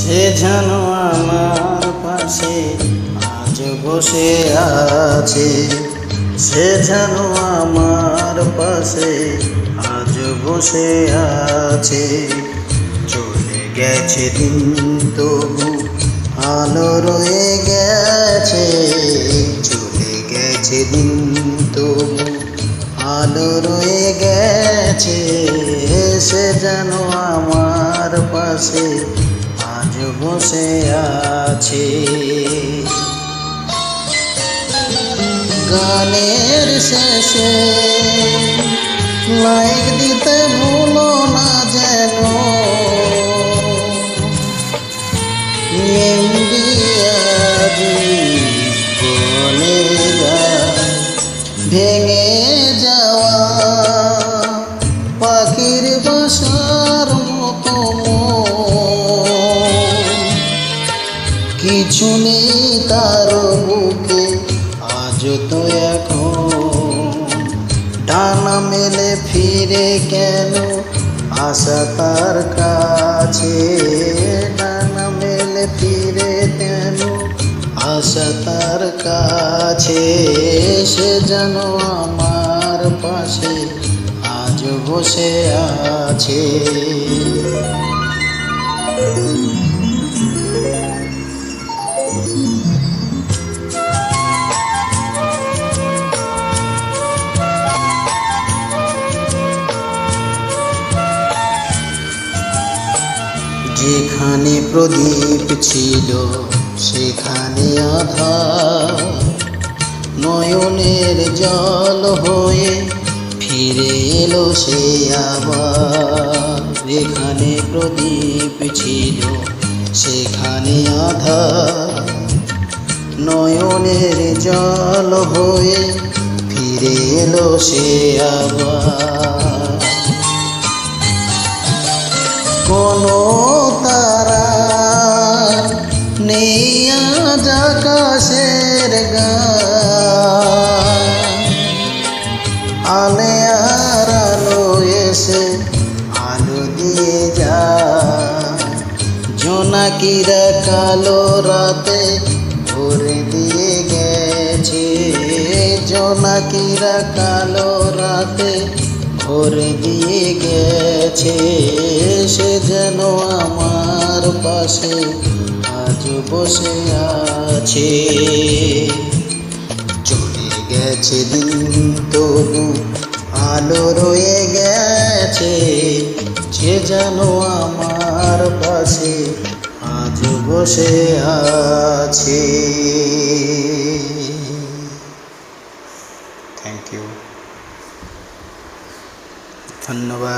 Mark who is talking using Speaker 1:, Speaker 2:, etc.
Speaker 1: সে যেন আমার পাশে আজ বসে আছে, সে যেন আমার পাশে আজ বসে আছে। চলে গেছে দিন তবু আলো রয়ে গেছে, চলে গেছে দিন তবু আলো রয়ে গেছে। সে যেন আমার পাশে আজ বসে আছে। গানের শেষে লাইক দিতে ভুলো না যেন, বলে ভেঙে যাওয়া পাখির বাসার মতো কিছু নেই তার বুকে আজ তো এখন। ডানা মেলে ফিরে কেন আশা তার কাছে, ডানা মেলে ফিরে কেন আশা তার কাছে। সে যেন আমার পাশে আজ বসে আছে। যেখানে প্রদীপ ছিল সেখানে আধার, নয়নের জল হয়ে ফিরে এলো সে আবার। যেখানে প্রদীপ ছিল সেখানে আধার, নয়নের জল হয়ে ফিরে এলো সে আবার। কোনো তারা নেই আজ আকাশের গান, আলে আর আলো এসে আলো দিয়ে যায়। জোনাকিরা কালো রাতে ভরে দিয়ে গেছে, জোনাকিরা কালো রাতে ভরে দিয়ে গেছে। সে যেন আমার পাশে আজ বসে আছে। চলে গেছে দিন তবু আলো রয়ে গেছে, সে যেন আমার পাশে আজ বসে আছে। থ্যাংক ইউ, ধন্যবাদ।